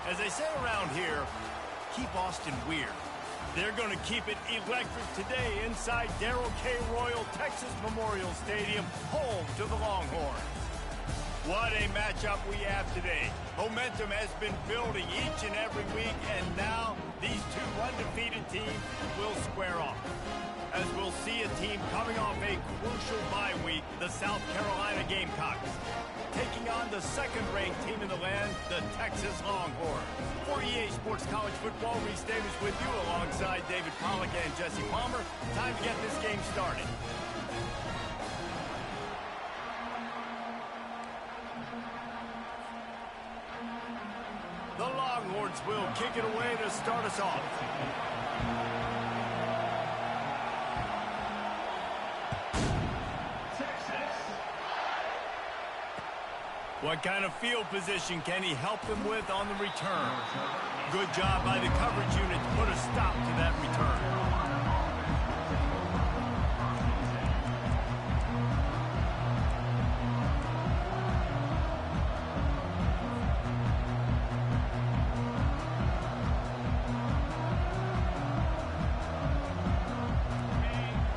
As they say around here, keep Austin weird. They're going to keep it electric today inside Darrell K. Royal Texas Memorial Stadium, home to the Longhorns. What a matchup we have today. Momentum has been building each and every week, and now these two undefeated teams will square off. As we'll see a team coming off a crucial bye week, the South Carolina Gamecocks, taking on the second-ranked team in the land, the Texas Longhorns. For EA Sports College Football, Reese Davis with you alongside David Pollack and Jesse Palmer. Time to get this game started. The Longhorns will kick it away to start us off. What kind of field position can he help them with on the return? Good job by the coverage unit to put a stop to that return.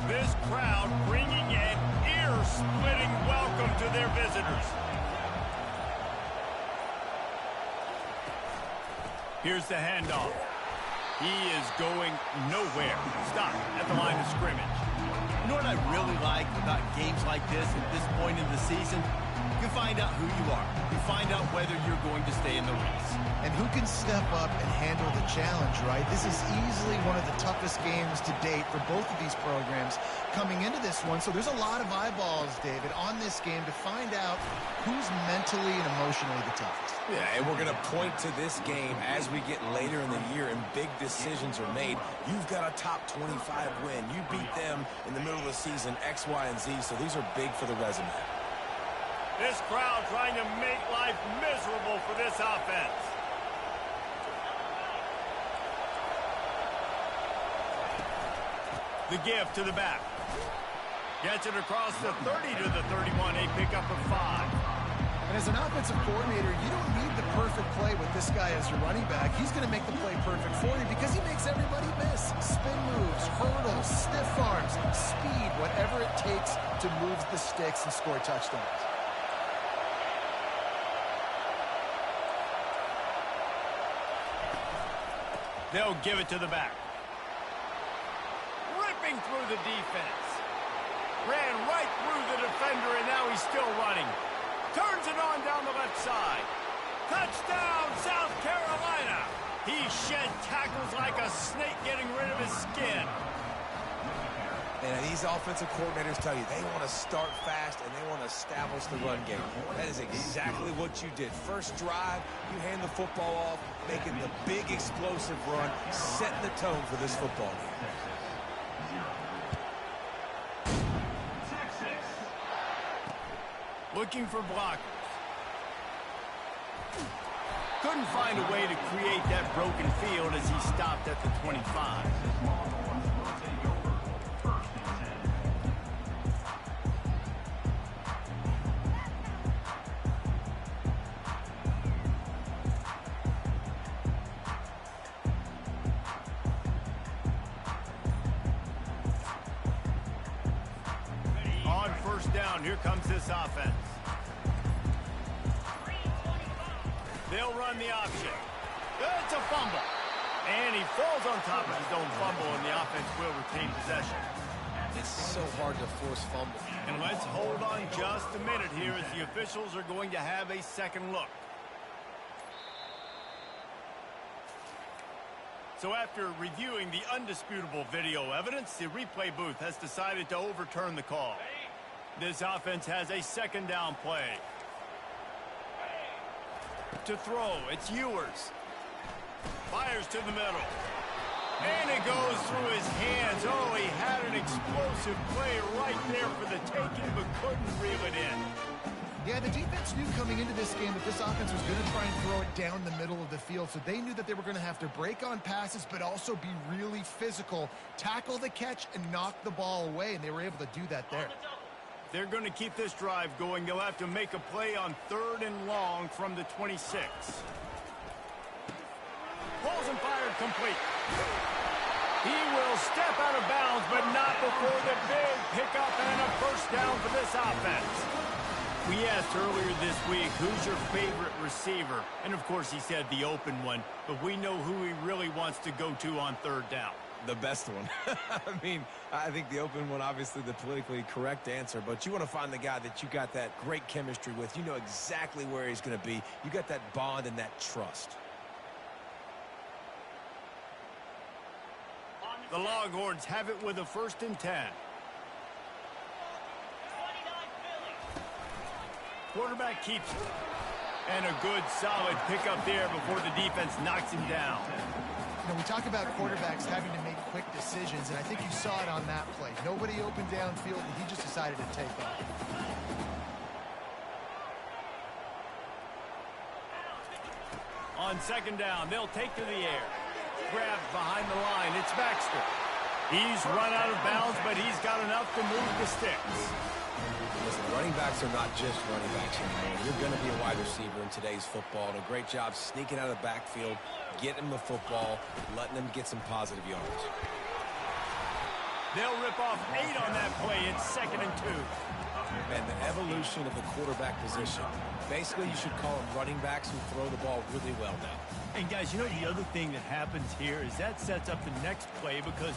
This crowd bringing an ear-splitting welcome to their visitors. Here's the handoff. He is going nowhere. Stop at the line of scrimmage. You know what I really like about games like this at this point in the season? You find out who you are. You find out whether you're going to stay in the race. And who can step up and handle the challenge, right? This is easily one of the toughest games to date for both of these programs coming into this one. So there's a lot of eyeballs, David, on this game to find out who's mentally and emotionally the toughest. Yeah, and we're going to point to this game as we get later in the year and big decisions are made. You've got a top 25 win. You beat them in the middle of the season, X, Y, and Z, so these are big for the resume. This crowd trying to make life miserable for this offense. The give to the back. Gets it across the 30 to the 31, a pickup of 5. And as an offensive coordinator, you don't need the perfect play with this guy as your running back. He's going to make the play perfect for you because he makes everybody miss. Spin moves, hurdles, stiff arms, speed, whatever it takes to move the sticks and score touchdowns. They'll give it to the back. Ripping through the defense. Ran right through the defender, and now he's still running. Turns it on down the left side. Touchdown, South Carolina. He shed tackles like a snake getting rid of his skin. And these offensive coordinators tell you they want to start fast and they want to establish the run game. That is exactly what you did. First drive, you hand the football off, making the big explosive run, setting the tone for this football game. Looking for blockers. Couldn't find a way to create that broken field as he stopped at the 25. On first down, here comes this offense. They'll run the option. It's a fumble. And he falls on top of his own fumble, and the offense will retain possession. It's so hard to force fumble. And let's hold on just a minute here as the officials are going to have a second look. So after reviewing the undisputable video evidence, the replay booth has decided to overturn the call. This offense has a second down play. To throw, it's Ewers. Fires to the middle. And it goes through his hands. Oh, he had an explosive play right there for the taking, but couldn't reel it in. Yeah, the defense knew coming into this game that this offense was going to try and throw it down the middle of the field, so they knew that they were going to have to break on passes, but also be really physical, tackle the catch, and knock the ball away, and they were able to do that there. They're going to keep this drive going. They'll have to make a play on 3rd and long from the 26. Pulls and fired complete. He will step out of bounds, but not before the big pickup and a first down for this offense. We asked earlier this week, who's your favorite receiver? And, of course, he said the open one, but we know who he really wants to go to on third down. The best one. I mean, I think the open one, obviously the politically correct answer, but you want to find the guy that you got that great chemistry with. You know exactly where he's going to be. You got that bond and that trust. The Longhorns have it with a 1st and 10. Quarterback keeps it. And a good, solid pickup there before the defense knocks him down. You know, we talk about quarterbacks having to make quick decisions, and I think you saw it on that play. Nobody opened downfield, and he just decided to take off. On 2nd down, they'll take to the air. Grabbed behind the line. It's Baxter. He's run out of bounds, but he's got enough to move the sticks. Listen, running backs are not just running backs anymore. You're going to be a wide receiver in today's football. And a great job sneaking out of the backfield, getting him the football, letting him get some positive yards. They'll rip off 8 on that play. It's 2nd and 2. Man, the evolution of the quarterback position. Basically, you should call them running backs who throw the ball really well now. And, guys, you know the other thing that happens here is that sets up the next play because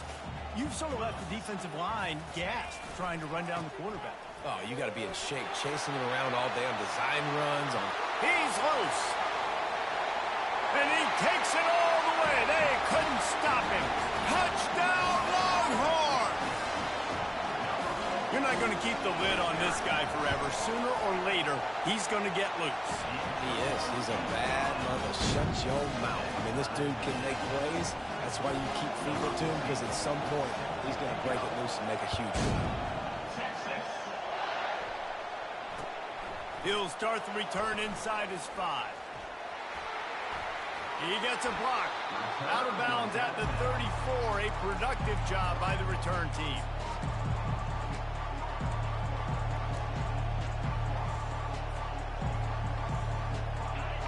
you've sort of left the defensive line gassed trying to run down the quarterback. Oh, you got to be in shape, chasing him around all day on design runs. He's loose. And he takes it all the way. They couldn't stop him. Touchdown, Longhorn! You're not going to keep the lid on this guy forever. Sooner or later, he's going to get loose. He is. He's a bad mother. Shut your mouth. I mean, this dude can make plays. That's why you keep feeding it to him, because at some point, he's going to break it loose and make a huge play. He'll start the return inside his 5. He gets a block. Out of bounds at the 34. A productive job by the return team.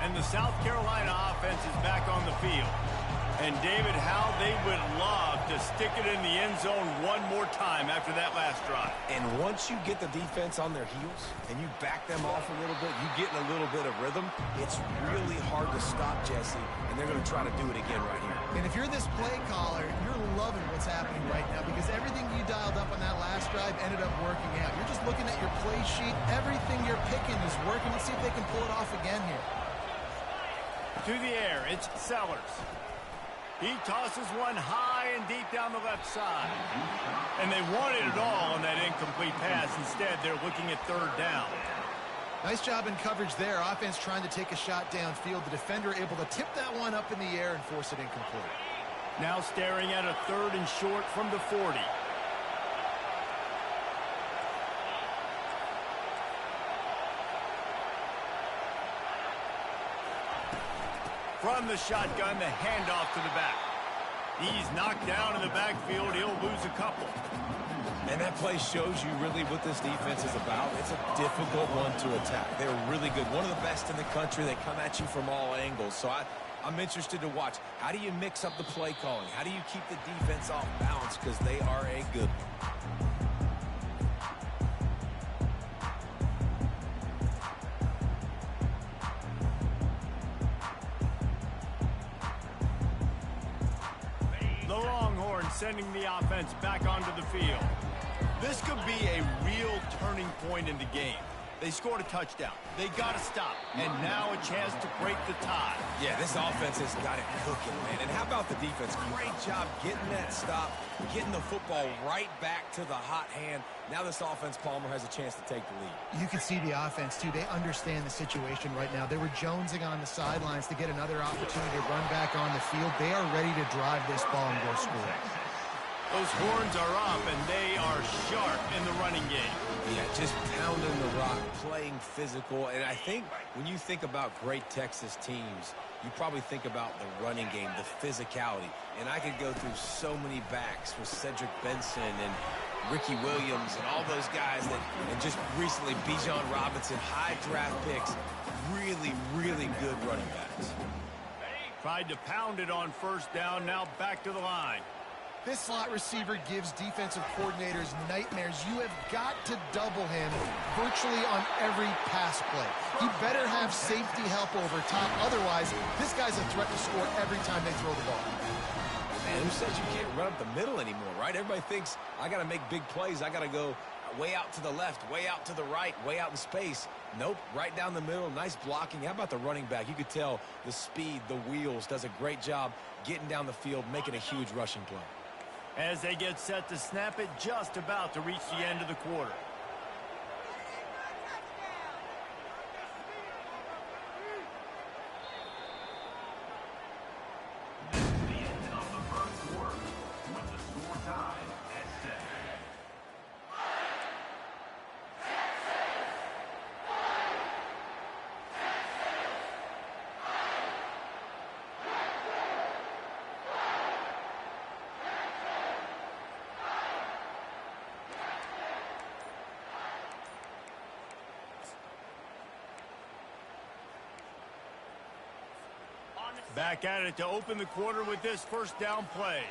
And the South Carolina offense is back on the field. And, David, how they would love to stick it in the end zone one more time after that last drive. And once you get the defense on their heels and you back them off a little bit, you get in a little bit of rhythm, it's really hard to stop, Jesse, and they're going to try to do it again right here. And if you're this play caller, you're loving what's happening right now because everything you dialed up on that last drive ended up working out. You're just looking at your play sheet. Everything you're picking is working. Let's see if they can pull it off again here. To the air, it's Sellers. He tosses one high and deep down the left side. And they wanted it all on that incomplete pass. Instead, they're looking at 3rd down. Nice job in coverage there. Offense trying to take a shot downfield. The defender able to tip that one up in the air and force it incomplete. Now staring at a 3rd and short from the 40. From the shotgun, the handoff to the back. He's knocked down in the backfield. He'll lose a couple. And that play shows you really what this defense is about. It's a difficult one to attack. They're really good. One of the best in the country. They come at you from all angles. So I'm interested to watch. How do you mix up the play calling? How do you keep the defense off balance? Because they are a good one. Sending the offense back onto the field. This could be a real turning point in the game. They scored a touchdown. They got to stop. And now a chance to break the tie. Yeah, this offense has got it cooking, man. And how about the defense? Great job getting that stop, getting the football right back to the hot hand. Now this offense, Palmer, has a chance to take the lead. You can see the offense, too. They understand the situation right now. They were jonesing on the sidelines to get another opportunity to run back on the field. They are ready to drive this ball and go score. Those horns are up, and they are sharp in the running game. Yeah, just pounding the rock, playing physical. And I think when you think about great Texas teams, you probably think about the running game, the physicality. And I could go through so many backs with Cedric Benson and Ricky Williams and all those guys that, and just recently Bijan Robinson, high draft picks, really, really good running backs. Tried to pound it on first down, now back to the line. This slot receiver gives defensive coordinators nightmares. You have got to double him virtually on every pass play. He better have safety help over top. Otherwise, this guy's a threat to score every time they throw the ball. Man, who says you can't run up the middle anymore, right? Everybody thinks, I got to make big plays. I got to go way out to the left, way out to the right, way out in space. Nope, right down the middle, nice blocking. How about the running back? You could tell the speed, the wheels, does a great job getting down the field, making a huge rushing play. As they get set to snap it, just about to reach the end of the quarter. Back at it to open the quarter with this first down play.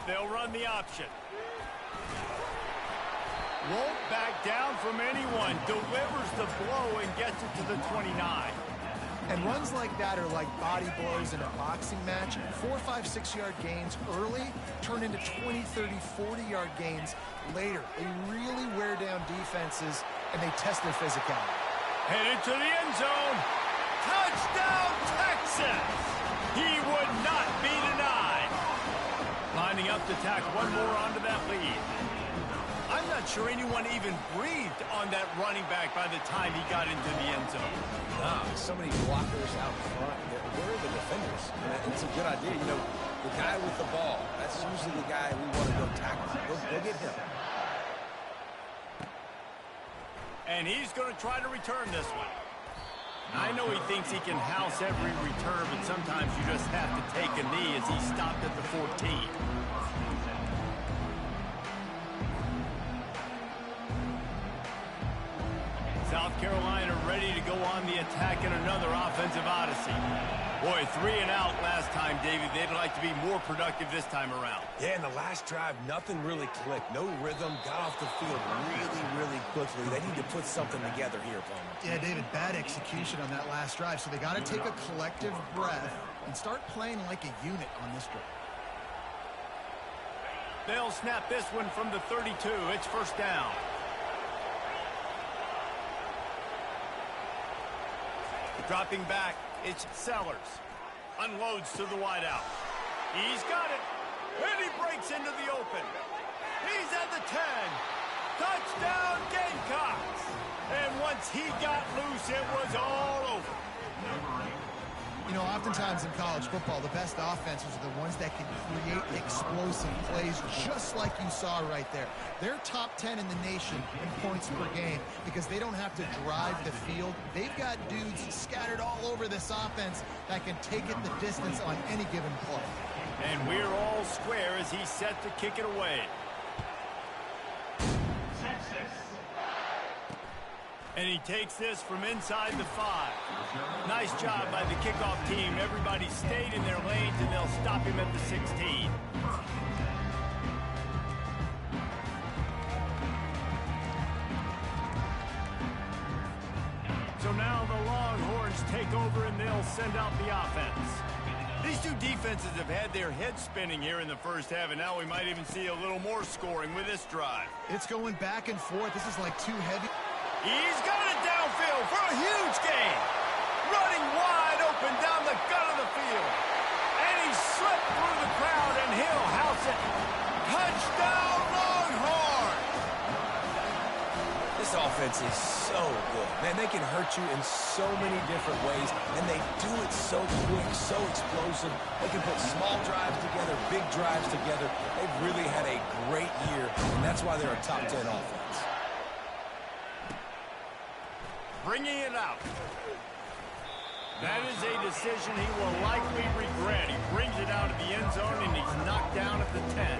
They'll run the option. Won't back down from anyone. Delivers the blow and gets it to the 29. And runs like that are like body blows in a boxing match. 4, 5, 6-yard gains early turn into 20, 30, 40-yard gains later. They really wear down defenses, and they test their physicality. Headed to the end zone. Touchdown, Texas! He would not be denied. Lining up to tack one more onto that lead. I'm not sure anyone even breathed on that running back by the time he got into the end zone. So many blockers out front. Where are the defenders? And it's a good idea. You know, the guy with the ball, that's usually the guy we want to go tackle. Go get him. And he's going to try to return this one. I know he thinks he can house every return, but sometimes you just have to take a knee as he stopped at the 14. South Carolina ready to go on the attack in another offensive odyssey. Boy, 3 and out last time, David. They'd like to be more productive this time around. Yeah, in the last drive, nothing really clicked. No rhythm, got off the field really quickly. They need to put something together here, Palmer. Yeah, David, bad execution on that last drive, so they got to take a collective breath and start playing like a unit on this drive. They'll snap this one from the 32. It's first down. Dropping back, it's Sellers. Unloads to the wideout. He's got it. And he breaks into the open. He's at the 10. Touchdown, Gamecocks. And once he got loose, it was all over. You know, oftentimes in college football, the best offenses are the ones that can create explosive plays just like you saw right there. They're top 10 in the nation in points per game because they don't have to drive the field. They've got dudes scattered all over this offense that can take it the distance on any given play. And we're all square as he's set to kick it away. And he takes this from inside the 5. Nice job by the kickoff team. Everybody stayed in their lanes, and they'll stop him at the 16. So now the Longhorns take over, and they'll send out the offense. These two defenses have had their heads spinning here in the first half, and now we might even see a little more scoring with this drive. It's going back and forth. This is like too heavy. He's got it downfield for a huge gain. Running wide open down the gut of the field. And he slipped through the crowd, and he'll house it. Touchdown, Longhorns! This offense is so good. Man, they can hurt you in so many different ways, and they do it so quick, so explosive. They can put small drives together, big drives together. They've really had a great year, and that's why they're a top 10 offense. Bringing it out. That is a decision he will likely regret. He brings it out of the end zone, and he's knocked down at the 10.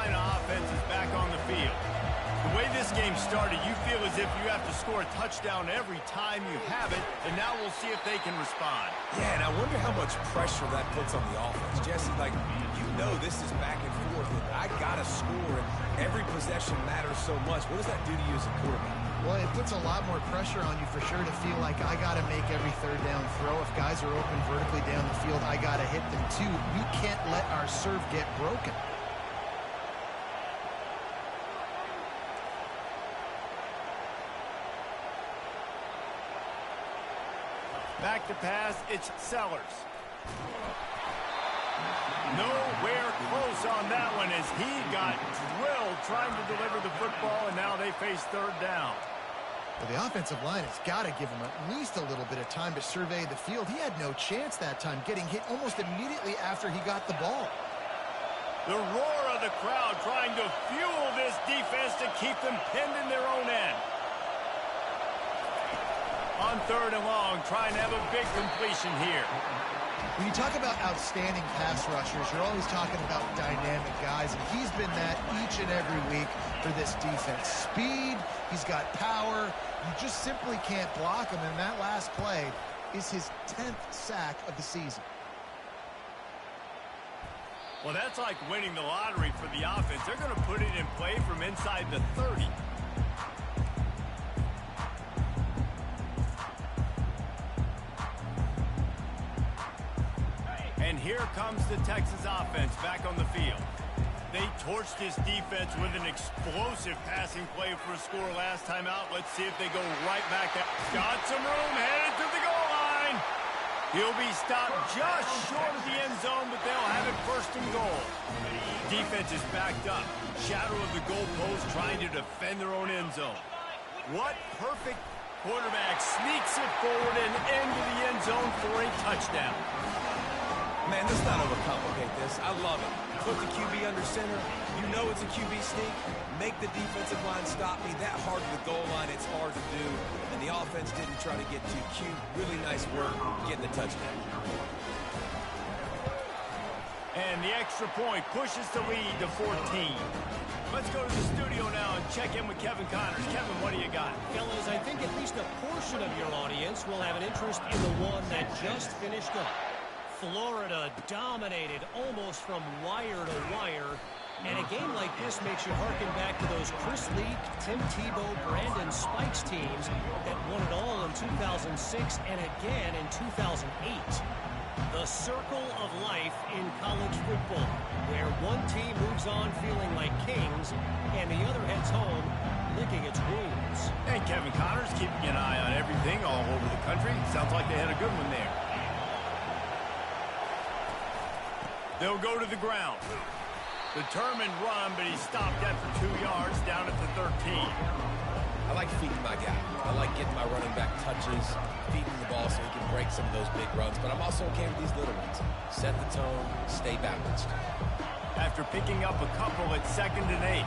Carolina offense is back on the field. The way this game started, you feel as if you have to score a touchdown every time you have it, and now we'll see if they can respond. Yeah, and I wonder how much pressure that puts on the offense. Jesse, like, you know this is back and forth, and I got to score, and every possession matters so much. What does that do to you as a quarterback? Well, it puts a lot more pressure on you for sure to feel like I got to make every third down throw. If guys are open vertically down the field, I got to hit them too. We can't let our serve get broken. Back to pass, it's Sellers. Nowhere close on that one as he got drilled trying to deliver the football, and now they face third down. Well, the offensive line has got to give him at least a little bit of time to survey the field. He had no chance that time, getting hit almost immediately after he got the ball. The roar of the crowd trying to fuel this defense to keep them pinned in their own end. On third and long, trying to have a big completion here. When you talk about outstanding pass rushers, you're always talking about dynamic guys, and he's been that each and every week for this defense. Speed, he's got power, you just simply can't block him, and that last play is his 10th sack of the season. Well, that's like winning the lottery for the offense. They're going to put it in play from inside the 30. And here comes the Texas offense back on the field. They torched this defense with an explosive passing play for a score last time out. Let's see if they go right back. Got some room, headed to the goal line. He'll be stopped just short of the end zone, but they'll have it first and goal. Defense is backed up. Shadow of the goalpost trying to defend their own end zone. What perfect quarterback sneaks it forward and into the end zone for a touchdown. Man, let's not overcomplicate this. I love it. Put the QB under center. You know it's a QB sneak. Make the defensive line stop me. That hard to the goal line, it's hard to do. And the offense didn't try to get too cute. Really nice work getting the touchdown. And the extra point pushes the lead to 14. Let's go to the studio now and check in with Kevin Connors. Kevin, what do you got? Fellas, I think at least a portion of your audience will have an interest in the one that just finished up. Florida dominated almost from wire to wire. And a game like this makes you harken back to those Chris Leak, Tim Tebow, Brandon Spikes teams that won it all in 2006 and again in 2008. The circle of life in college football, where one team moves on feeling like kings and the other heads home licking its wounds. And Kevin Connors keeping an eye on everything all over the country. Sounds like they had a good one there. They'll go to the ground. Determined run, but he stopped after 2 yards down at the 13. I like feeding my guy. I like getting my running back touches, feeding the ball so he can break some of those big runs. But I'm also okay with these little ones. Set the tone, stay balanced. After picking up a couple at 2nd and 8.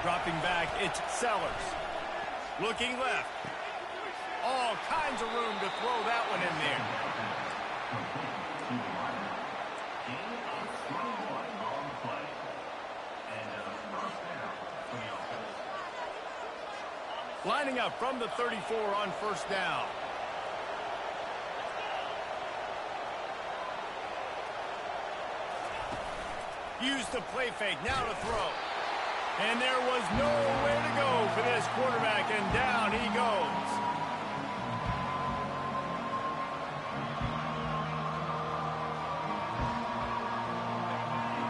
Dropping back, it's Sellers. Looking left. All kinds of room to throw that one in there. Lining up from the 34 on first down. Use the play fake, now to throw. And there was nowhere to go for this quarterback, and down he goes.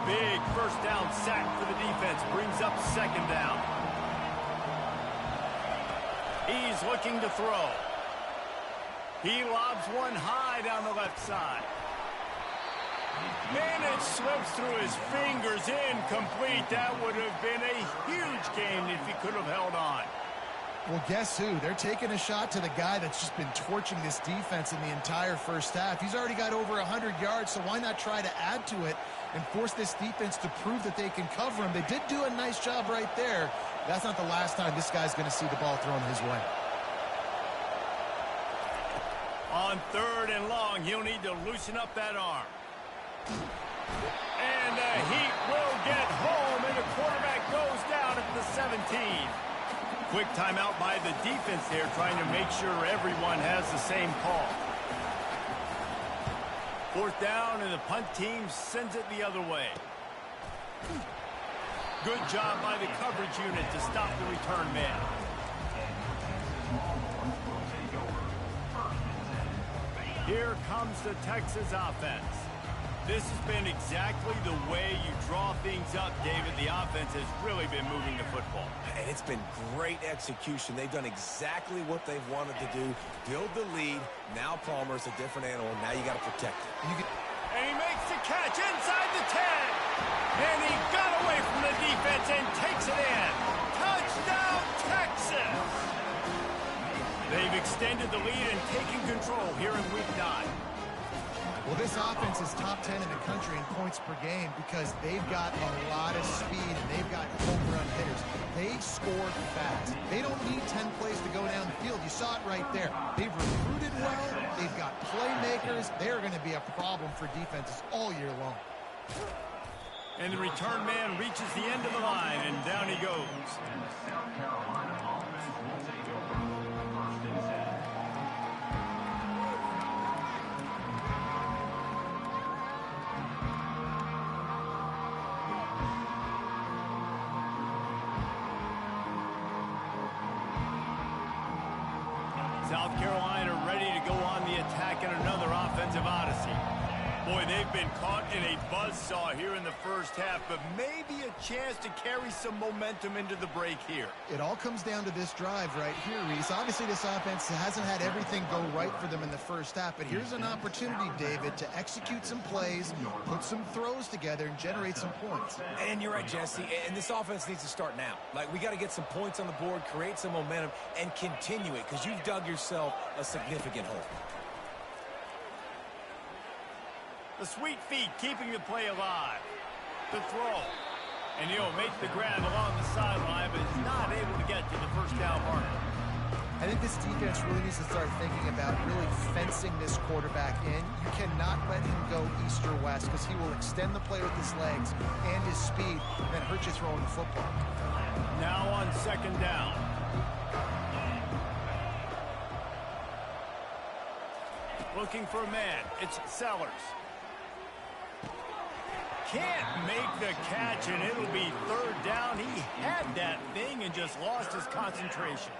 Big first down sack for the defense, brings up 2nd down. He's looking to throw. He lobs one high down the left side. And it slips through his fingers, incomplete. That would have been a huge gain if he could have held on. Well, guess who? They're taking a shot to the guy that's just been torching this defense in the entire first half. He's already got over 100 yards, so why not try to add to it and force this defense to prove that they can cover him? They did do a nice job right there. That's not the last time this guy's going to see the ball thrown his way. On 3rd and long, he'll need to loosen up that arm. And the Heat will get home, and the quarterback goes down at the 17. Quick timeout by the defense there, trying to make sure everyone has the same call. Fourth down, and the punt team sends it the other way. Good job by the coverage unit to stop the return man. Here comes the Texas offense. This has been exactly the way you draw things up, David. The offense has really been moving the football. And it's been great execution. They've done exactly what they've wanted to do. Build the lead. Now Palmer's a different animal. Now you got to protect it. And he makes the catch inside the 10. And he got away from the defense and takes it in. Touchdown, Texas! They've extended the lead and taken control here in Week 9. Well, this offense is top 10 in the country in points per game because they've got a lot of speed and they've got home run hitters. They score fast. They don't need 10 plays to go down the field. You saw it right there. They've recruited well. They've got playmakers. They're going to be a problem for defenses all year long. And the return man reaches the end of the line, and down he goes. South Carolina ready to go on the attack in another offensive odyssey. Boy, they've been caught in a buzzsaw here in the first half, but maybe a chance to carry some momentum into the break here. It all comes down to this drive right here, Reese. Obviously, this offense hasn't had everything go right for them in the first half, but here's an opportunity, David, to execute some plays, put some throws together, and generate some points. And you're right, Jesse. And this offense needs to start now. Like, we got to get some points on the board, create some momentum, and continue it, because you've dug yourself a significant hole. The sweet feet keeping the play alive. The throw. And he'll make the grab along the sideline, but is not able to get to the first down marker. I think this defense really needs to start thinking about really fencing this quarterback in. You cannot let him go east or west because he will extend the play with his legs and his speed and then hurt you throwing the football. Now on second down. Looking for a man. It's Sellers. Can't make the catch, and it'll be third down. He had that thing and just lost his concentration.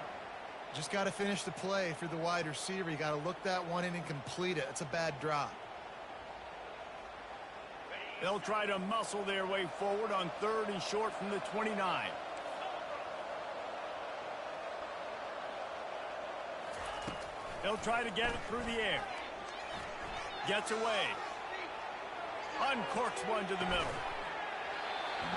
Just got to finish the play for the wide receiver. You got to look that one in and complete it. It's a bad drop. They'll try to muscle their way forward on third and short from the 29. They'll try to get it through the air. Gets away. Uncorks one to the middle.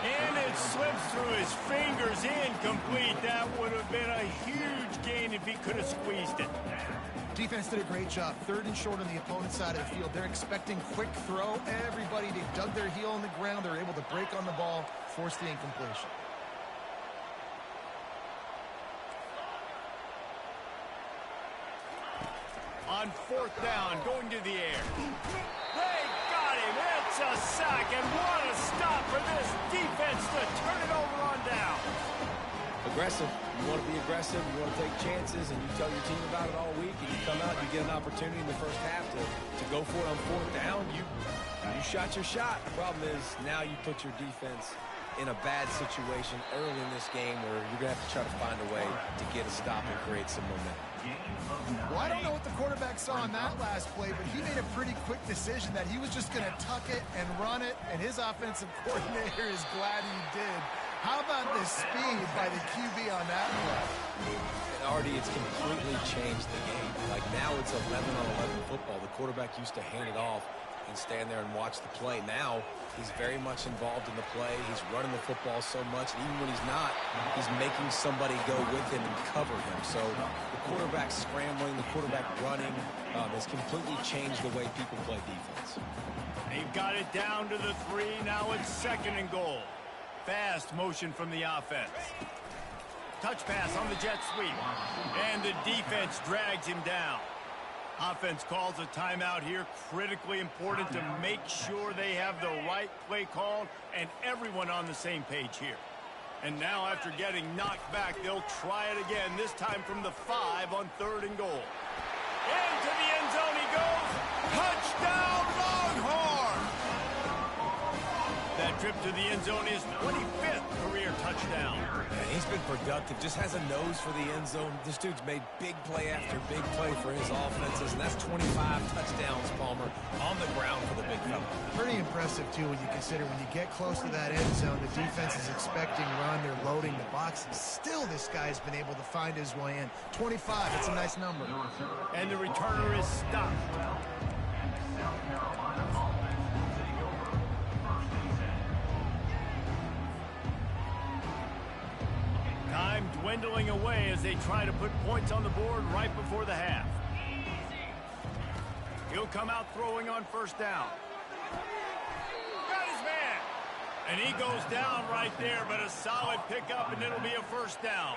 And it slips through his fingers, incomplete. That would have been a huge gain if he could have squeezed it. Defense did a great job. Third and short on the opponent's side of the field. They're expecting quick throw. Everybody dug their heel on the ground. They're able to break on the ball, force the incompletion. On fourth down, going to the air. They got him. It's a sack, and what a stop for this defense to turn it over on down. Aggressive. You want to be aggressive. You want to take chances, and you tell your team about it all week, and you come out and you get an opportunity in the first half to go for it on fourth down. You shot your shot. The problem is now you put your defense in a bad situation early in this game where you're going to have to try to find a way to get a stop and create some momentum. Well, I don't know what the quarterback saw on that last play, but he made a pretty quick decision that he was just going to tuck it and run it, and his offensive coordinator is glad he did. How about the speed by the QB on that play? And Artie, it's completely changed the game. Like now it's 11-on-11 football. The quarterback used to hand it off and stand there and watch the play. Now he's very much involved in the play. He's running the football so much, and even when he's not, he's making somebody go with him and cover him. So the quarterback scrambling, the quarterback running has completely changed the way people play defense. They've got it down to the 3. Now it's second and goal. Fast motion from the offense. Touch pass on the jet sweep. And the defense drags him down. Offense calls a timeout here. Critically important to make sure they have the right play called and everyone on the same page here. And now after getting knocked back, they'll try it again, this time from the 5 on 3rd and goal. Into the end zone he goes. Touchdown, Longhorn! That trip to the end zone is 25th career touchdown. And he's been productive, just has a nose for the end zone. This dude's made big play after big play for his offenses, and that's 25 touchdowns, Palmer, on the ground for the big fella. Pretty impressive, too, when you consider when you get close to that end zone, the defense is expecting run, they're loading the boxes. Still, this guy's been able to find his way in. 25, that's a nice number. And the returner is stopped. Time dwindling away as they try to put points on the board right before the half. He'll come out throwing on 1st down. Got his man. And he goes down right there, but a solid pickup, and it'll be a 1st down.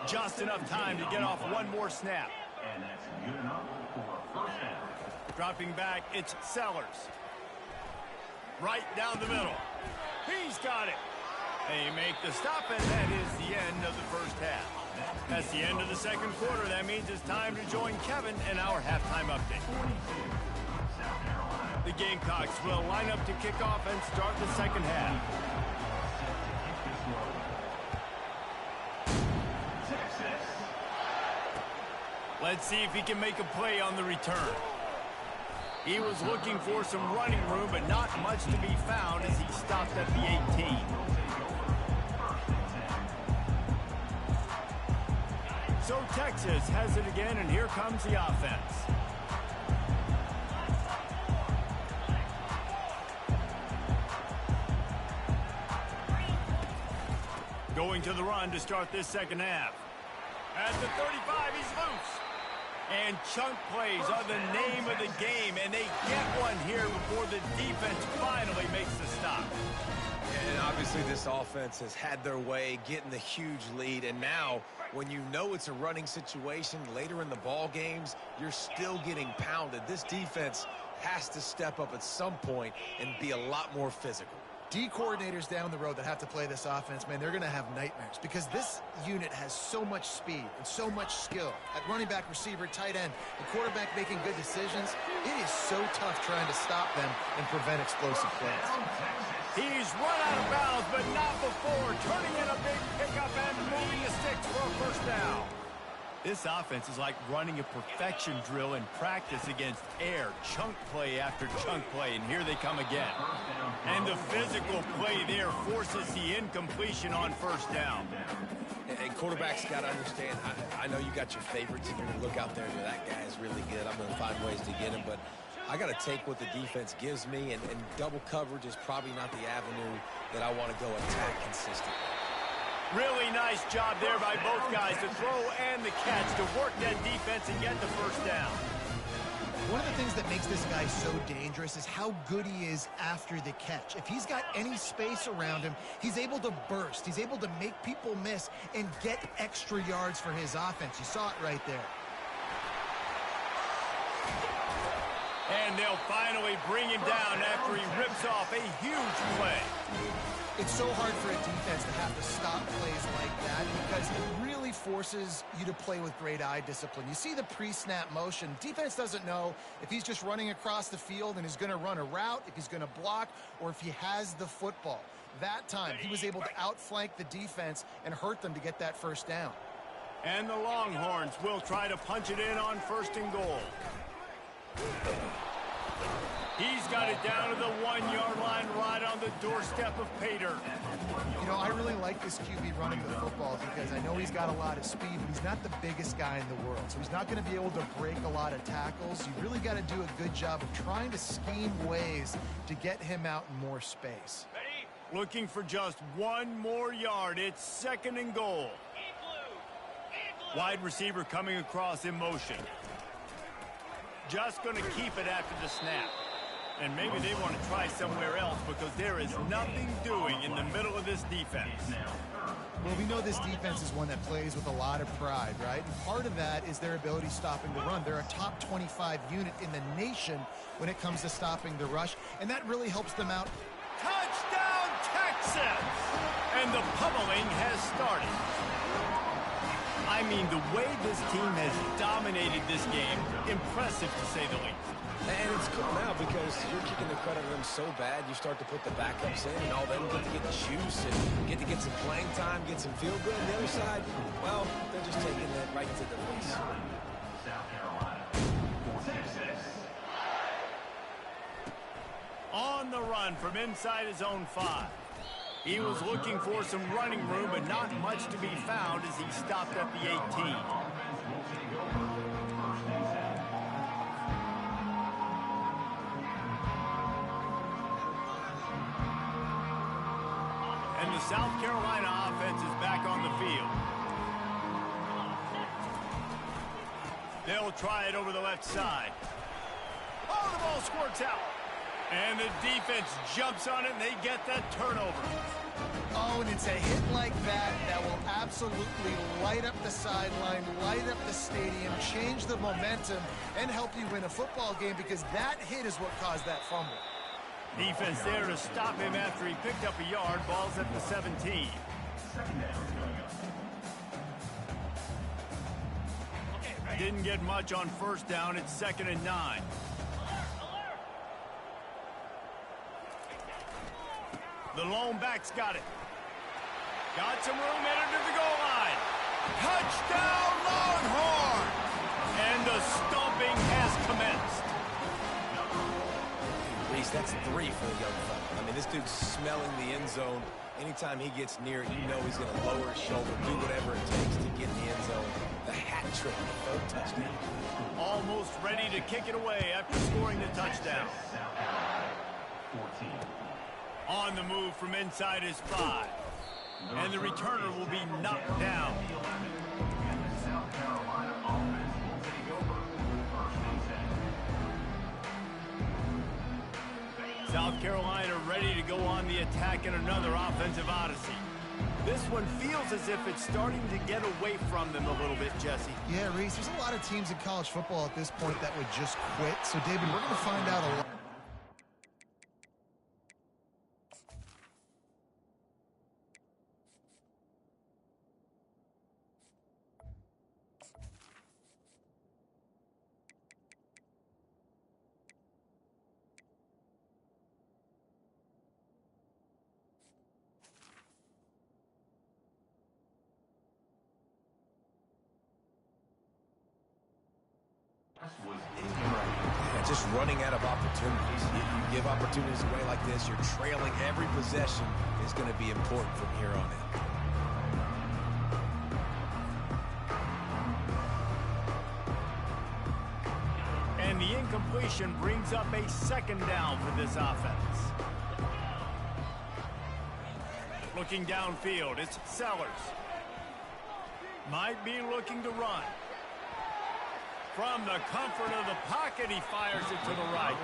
Just enough time to get off one more snap. And that's good enough for a 1st down. Dropping back, it's Sellers. Right down the middle. He's got it. They make the stop, and that is the end of the 1st half. That's the end of the 2nd quarter. That means it's time to join Kevin in our halftime update. The Gamecocks will line up to kick off and start the 2nd half. Let's see if he can make a play on the return. He was looking for some running room, but not much to be found as he stopped at the 18. So Texas has it again, and here comes the offense. Going to the run to start this 2nd half. At the 35, he's loose. And chunk plays are the name of the game, and they get one here before the defense finally makes the stop. And obviously this offense has had their way, getting the huge lead, and now when you know it's a running situation later in the ball games, you're still getting pounded. This defense has to step up at some point and be a lot more physical. D coordinators down the road that have to play this offense, man, they're going to have nightmares because this unit has so much speed and so much skill. At running back, receiver, tight end, the quarterback making good decisions, it is so tough trying to stop them and prevent explosive plays. He's run out of bounds, but not before turning in a big pickup and moving the sticks for a 1st down. This offense is like running a perfection drill in practice against air. Chunk play after chunk play, and here they come again. And the physical play there forces the incompletion on 1st down. And quarterbacks got to understand, I know you got your favorites, and you're going to look out there and that guy is really good. I'm going to find ways to get him, but I got to take what the defense gives me, and double coverage is probably not the avenue that I want to go attack consistently. Really nice job there by both guys, the throw and the catch, to work that defense and get the 1st down. One of the things that makes this guy so dangerous is how good he is after the catch. If he's got any space around him, he's able to burst. He's able to make people miss and get extra yards for his offense. You saw it right there. And they'll finally bring him down after he rips off a huge play. It's so hard for a defense to have to stop plays like that because it really forces you to play with great eye discipline. You see the pre-snap motion. Defense doesn't know if he's just running across the field and is going to run a route, if he's going to block, or if he has the football. That time, he was able to outflank the defense and hurt them to get that 1st down. And the Longhorns will try to punch it in on 1st and goal. He's got it down to the 1-yard line right on the doorstep of Pater. You know, I really like this QB running the football because I know he's got a lot of speed, but he's not the biggest guy in the world. So he's not going to be able to break a lot of tackles. You really got to do a good job of trying to scheme ways to get him out in more space. Looking for just one more yard. It's 2nd and goal. Wide receiver coming across in motion. Just going to keep it after the snap. And maybe they want to try somewhere else because there is nothing doing in the middle of this defense. Well, we know this defense is one that plays with a lot of pride, right? And part of that is their ability stopping the run. They're a top 25 unit in the nation when it comes to stopping the rush, and that really helps them out. Touchdown, Texas! And the pummeling has started. I mean, the way this team has dominated this game, impressive to say the least. And it's cool now because you're kicking the credit of them so bad, you start to put the backups in, and all them get to get the juice and get to get some playing time, get some feel good. On the other side, well, they're just taking that right to the face. South Carolina, 46. On the run from inside his own 5. He was looking for some running room, but not much to be found as he stopped at the 18. And the South Carolina offense is back on the field. They'll try it over the left side. Oh, the ball squirts out. And the defense jumps on it, and they get that turnover. Oh, and it's a hit like that that will absolutely light up the sideline, light up the stadium, change the momentum, and help you win a football game because that hit is what caused that fumble. Defense there to stop him after he picked up a yard. Ball's at the 17. Didn't get much on first down. It's 2nd and 9. The lone back's got it. Got some room headed to the goal line. Touchdown, Longhorn! And the stomping has commenced. Reese, that's 3 for the young fella. I mean, this dude's smelling the end zone. Anytime he gets near it, you know he's going to lower his shoulder, do whatever it takes to get in the end zone. The hat trick, the 3rd touchdown. Almost ready to kick it away after scoring the touchdown. 14. On the move from inside his 5. And the returner will be knocked down. And the South Carolina offense will take over first and 10. South Carolina ready to go on the attack in another offensive odyssey. This one feels as if it's starting to get away from them a little bit, Jesse. Yeah, Reese, there's a lot of teams in college football at this point that would just quit. So, David, we're going to find out a lot. Yeah, just running out of opportunities. You give opportunities away like this, you're trailing every possession is going to be important from here on in. And the incompletion brings up a 2nd down for this offense. Looking downfield, it's Sellers. Might be looking to run. From the comfort of the pocket, he fires it to the right.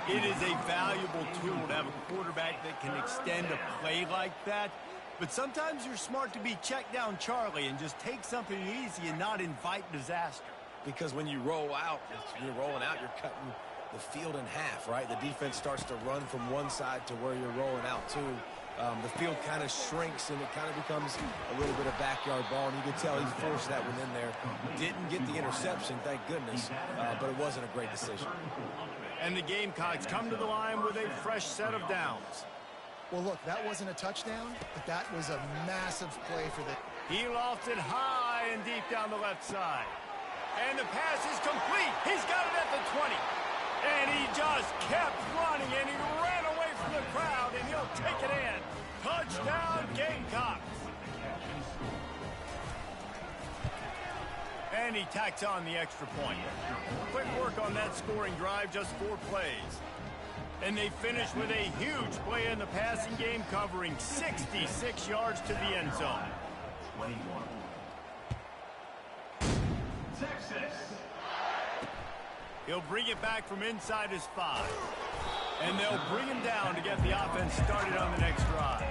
It is a valuable tool to have a quarterback that can extend a play like that. But sometimes you're smart to be check down Charlie and just take something easy and not invite disaster. Because when you roll out, you're rolling out, you're cutting the field in half, right? The defense starts to run from one side to where you're rolling out to. The field kind of shrinks, and it kind of becomes a little bit of backyard ball, and you can tell he forced that one in there. Didn't get the interception, thank goodness, but it wasn't a great decision. And the Gamecocks come to the line with a fresh set of downs. Well, look, that wasn't a touchdown, but that was a massive play for the... He lofted high and deep down the left side. And the pass is complete. He's got it at the 20. And he just kept running, and he ran away from the crowd, and he'll take it in. Touchdown, Gamecocks. And he tacks on the extra point. Quick work on that scoring drive, just 4 plays. And they finish with a huge play in the passing game, covering 66 yards to the end zone. 21. Texas. He'll bring it back from inside his 5. And they'll bring him down to get the offense started on the next drive.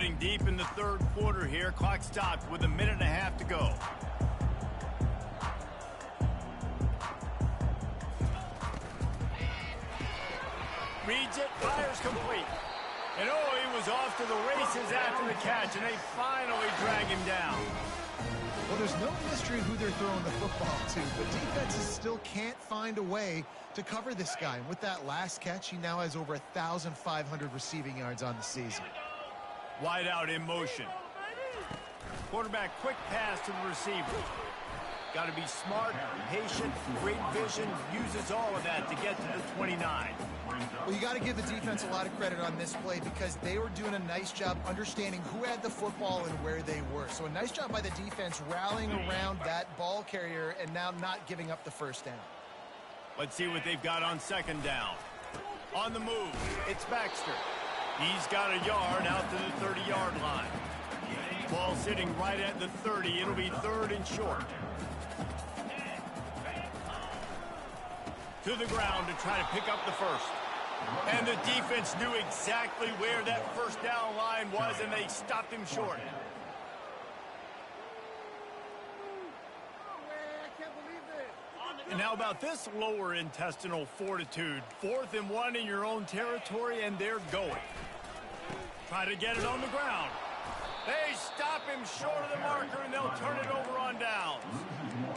Getting deep in the third quarter here. Clock stopped with 1.5 minutes to go. Reads it, fires complete. And oh, he was off to the races after the catch, and they finally drag him down. Well, there's no mystery who they're throwing the football to, but defenses still can't find a way to cover this guy. And with that last catch, he now has over 1,500 receiving yards on the season. Wide out in motion. Quarterback quick pass to the receiver. Got to be smart, patient, great vision, uses all of that to get to the 29. Well, you got to give the defense a lot of credit on this play because they were doing a nice job understanding who had the football and where they were. So a nice job by the defense rallying around that ball carrier and now not giving up the first down. Let's see what they've got on second down. On the move, it's Baxter. He's got a yard out to the 30-yard line. Ball sitting right at the 30. It'll be third and short. To the ground to try to pick up the first. And the defense knew exactly where that first down line was, and they stopped him short. And how about this lower intestinal fortitude? 4th and 1 in your own territory, and they're going. Try to get it on the ground. They stop him short of the marker, and they'll turn it over on downs.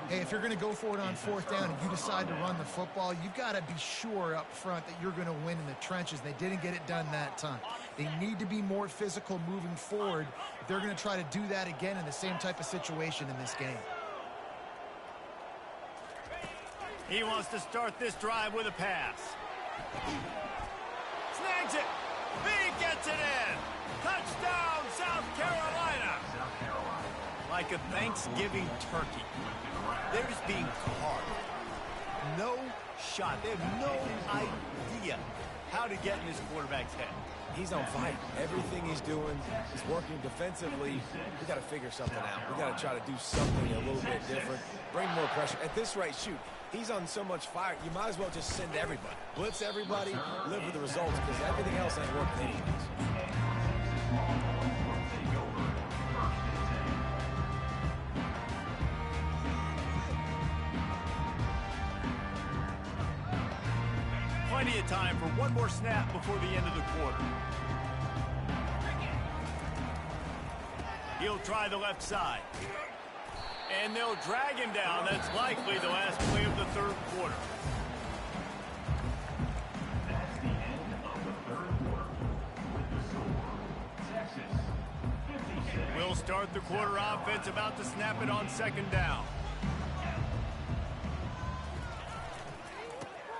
Hey, if you're going to go for it on 4th down and you decide to run the football, you've got to be sure up front that you're going to win in the trenches. They didn't get it done that time. They need to be more physical moving forward if they're going to try to do that again in the same type of situation in this game. He wants to start this drive with a pass. Snags it. He gets it in. Touchdown, South Carolina. Like a Thanksgiving turkey. They're just being carved. No shot. They have no idea how to get in this quarterback's head. He's on fire. Everything he's doing is working defensively. We got to figure something out. We got to try to do something a little bit different. Bring more pressure. At this rate, shoot. He's on so much fire, you might as well just send everybody. Blitz everybody, live with the results, because everything else ain't working anyways. Plenty of time for one more snap before the end of the quarter. He'll try the left side. And they'll drag him down. That's likely the last play of the third quarter. That's the end of the third quarter. With the score, Texas 56. We'll start the quarter offense, about to snap it on second down.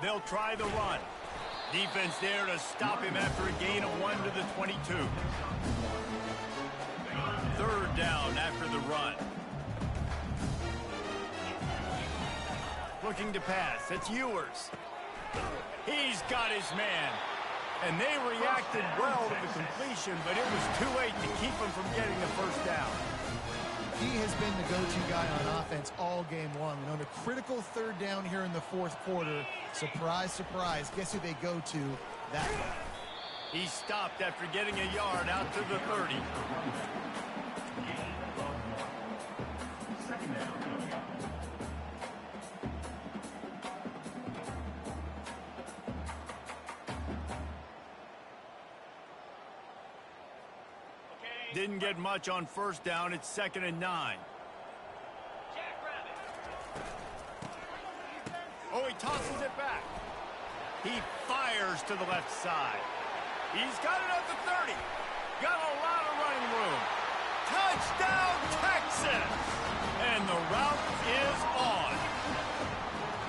They'll try the run. Defense there to stop him after a gain of 1 to the 22. Third down after the run. Looking to pass. It's Ewers. He's got his man. And they reacted well to the completion, but it was too late to keep him from getting the first down. He has been the go-to guy on offense all game long. And on a critical third down here in the fourth quarter, surprise, surprise, guess who they go to? That guy. He stopped after getting a yard out to the 30. Didn't get much on first down. It's 2nd and 9. Oh, he tosses it back. He fires to the left side. He's got it at the 30. Got a lot of running room. Touchdown, Texas! And the route is on.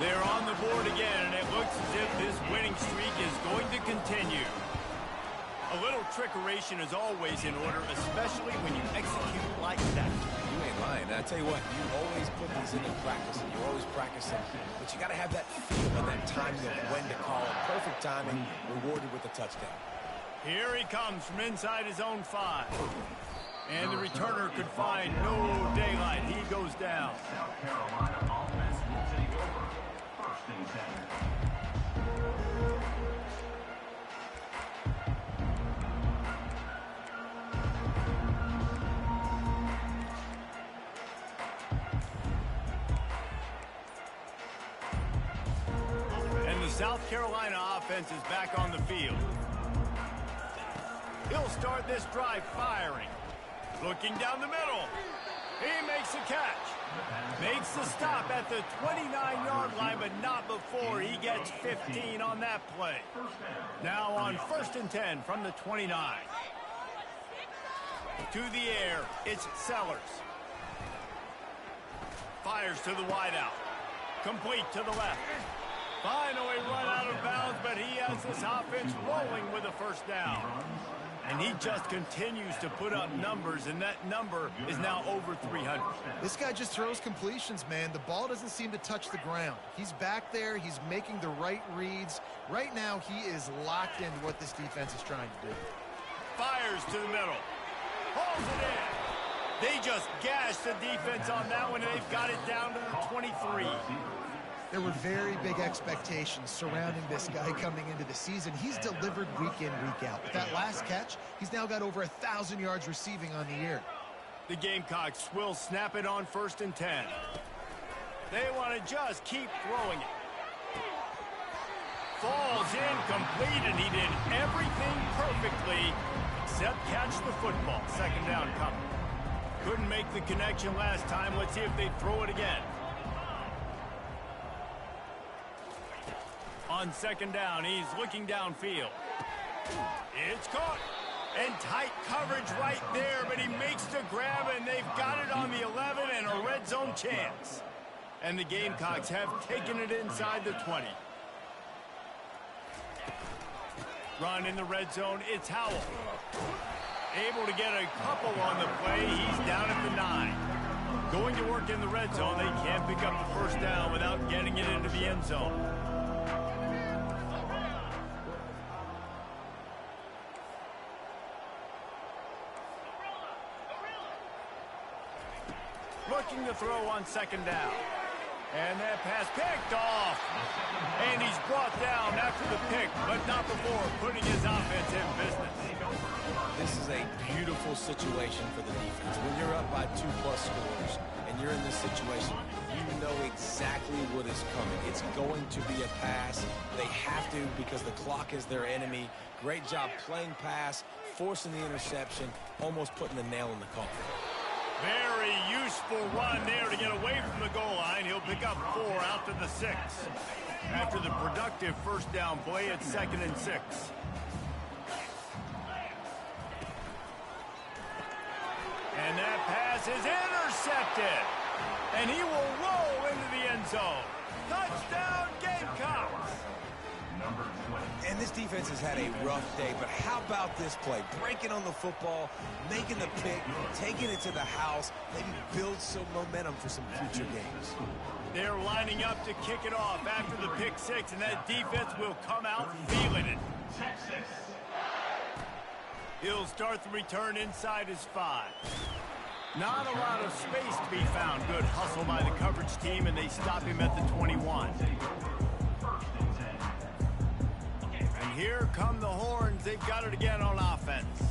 They're on the board again, and it looks as if this winning streak is going to continue. A little trickeration is always in order, especially when you execute like that. You ain't lying. And I tell you what, you always put these into practice, and you're always practicing. But you got to have that feel and that timing of when to call it. Perfect timing, rewarded with a touchdown. Here he comes from inside his own 5. And the returner could find no daylight. He goes down. South Carolina offense will take over. 1st and 10. South Carolina offense is back on the field. He'll start this drive firing. Looking down the middle. He makes the catch. Makes the stop at the 29-yard line, but not before he gets 15 on that play. Now on 1st and 10 from the 29. To the air, it's Sellers. Fires to the wideout. Complete to the left. Finally run out of bounds, but he has this offense rolling with a first down. And he just continues to put up numbers, and that number is now over 300. This guy just throws completions, man. The ball doesn't seem to touch the ground. He's back there. He's making the right reads. Right now, he is locked into what this defense is trying to do. Fires to the middle. Holds it in. They just gashed the defense on that one, and they've got it down to the 23. There were very big expectations surrounding this guy coming into the season. He's delivered week in, week out. With that last catch, he's now got over 1,000 yards receiving on the year. The Gamecocks will snap it on 1st and 10. They want to just keep throwing it. Falls incomplete, and he did everything perfectly except catch the football. 2nd down coming. Couldn't make the connection last time. Let's see if they throw it again. On 2nd down, he's looking downfield. It's caught. And tight coverage right there, but he makes the grab, and they've got it on the 11 and a red zone chance. And the Gamecocks have taken it inside the 20. Run in the red zone, it's Howell. Able to get a couple on the play, he's down at the 9. Going to work in the red zone, they can't pick up the first down without getting it into the end zone. Looking to throw on 2nd down. And that pass picked off. And he's brought down after the pick, but not before putting his offense in business. This is a beautiful situation for the defense. When you're up by 2+ scores and you're in this situation, you know exactly what is coming. It's going to be a pass. They have to because the clock is their enemy. Great job playing pass, forcing the interception, almost putting the nail in the coffin. Very useful run there to get away from the goal line. He'll pick up 4 out to the 6. After the productive first down play, it's 2nd and 6. And that pass is intercepted. And he will roll into the end zone. Touchdown, Gamecocks! And this defense has had a rough day, but how about this play? Breaking on the football, making the pick, taking it to the house, maybe build some momentum for some future games. They're lining up to kick it off after the pick 6, and that defense will come out feeling it. He'll start the return inside his 5. Not a lot of space to be found. Good hustle by the coverage team, and they stop him at the 21. Here come the Horns. They've got it again on offense.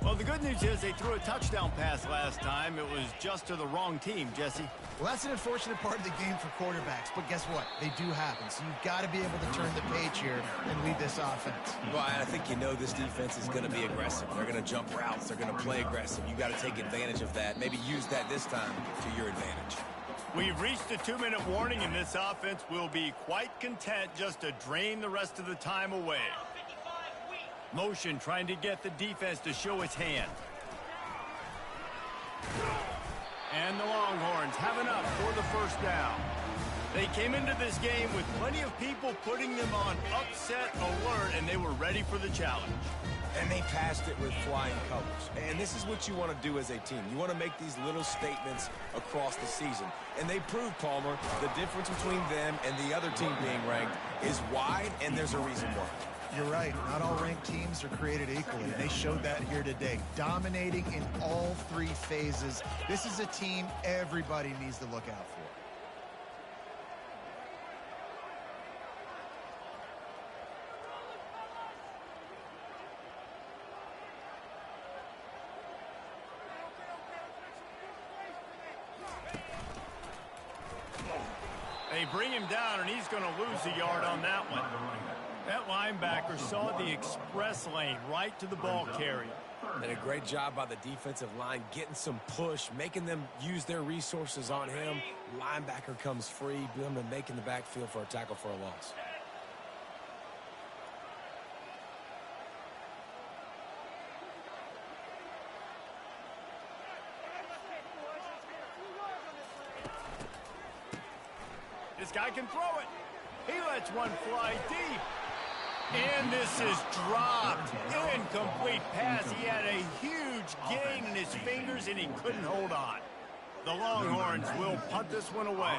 Well, the good news is they threw a touchdown pass last time. It was just to the wrong team, Jesse. Well, that's an unfortunate part of the game for quarterbacks, but guess what? They do happen, so you've got to be able to turn the page here and lead this offense. Well, I think you know this defense is going to be aggressive. They're going to jump routes. They're going to play aggressive. You got to take advantage of that. Maybe use that this time to your advantage. We've reached a 2-minute warning, and this offense will be quite content just to drain the rest of the time away. Motion trying to get the defense to show its hand. And the Longhorns have enough for the first down. They came into this game with plenty of people putting them on upset alert, and they were ready for the challenge. And they passed it with flying colors. And this is what you want to do as a team. You want to make these little statements across the season. And they proved, Palmer, the difference between them and the other team being ranked is wide, and there's a reason why. You're right. Not all ranked teams are created equally, and they showed that here today. Dominating in all 3 phases. This is a team everybody needs to look out for. They bring him down, and he's going to lose a yard on that one. That linebacker saw the express lane right to the ball carrier. And a great job by the defensive line getting some push, making them use their resources on him. Linebacker comes free, boom, and making the backfield for a tackle for a loss. This guy can throw it. He lets one fly deep. And this is dropped. Incomplete pass. He had a huge gain in his fingers, and he couldn't hold on. The Longhorns will punt this one away.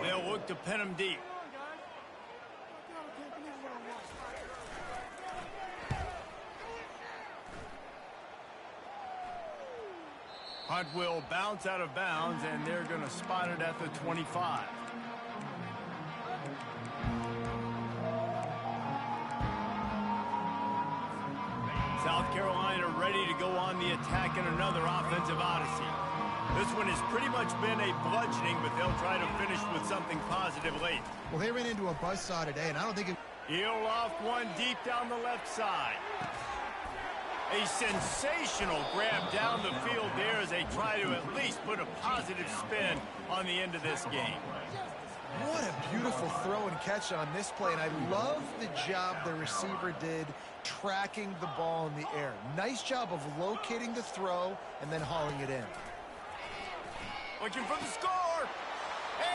They'll look to pin him deep. Punt will bounce out of bounds, and they're going to spot it at the 25. South Carolina ready to go on the attack in another offensive odyssey. This one has pretty much been a bludgeoning, but they'll try to finish with something positive late. Well, they ran into a buzzsaw today, and I don't think it... He'll off one deep down the left side. A sensational grab down the field there as they try to at least put a positive spin on the end of this game. What a beautiful throw and catch on this play, and I love the job the receiver did tracking the ball in the air. Nice job of locating the throw and then hauling it in. Looking for the score,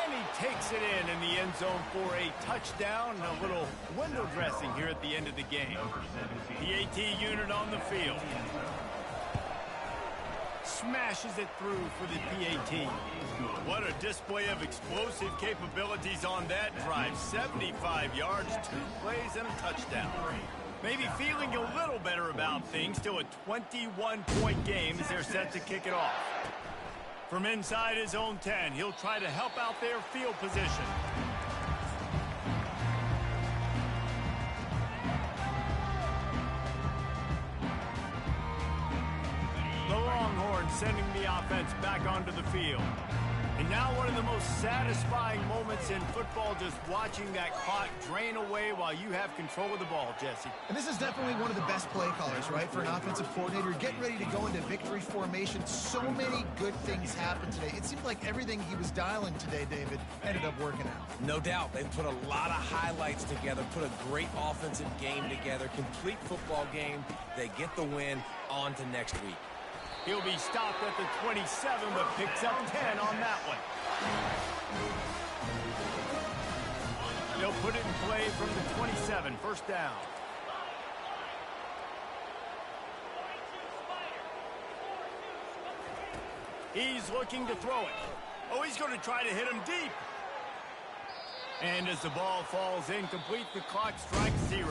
and he takes it in the end zone for a touchdown and a little window dressing here at the end of the game. PAT unit on the field. Smashes it through for the PAT. What a display of explosive capabilities on that drive. 75 yards, 2 plays, and a touchdown. Maybe feeling a little better about things. Still a 21-point game as they're set to kick it off. From inside his own 10, he'll try to help out their field position. The Longhorns sending the offense back onto the field. And now one of the most satisfying moments in football, just watching that clock drain away while you have control of the ball, Jesse. And this is definitely one of the best play callers, right, for an offensive coordinator. Getting ready to go into victory formation. So many good things happened today. It seemed like everything he was dialing today, David, ended up working out. No doubt. They put a lot of highlights together, put a great offensive game together, complete football game. They get the win. On to next week. He'll be stopped at the 27, but picks up 10 on that one. They'll put it in play from the 27, first down. He's looking to throw it. Oh, he's going to try to hit him deep. And as the ball falls incomplete, the clock strikes 0.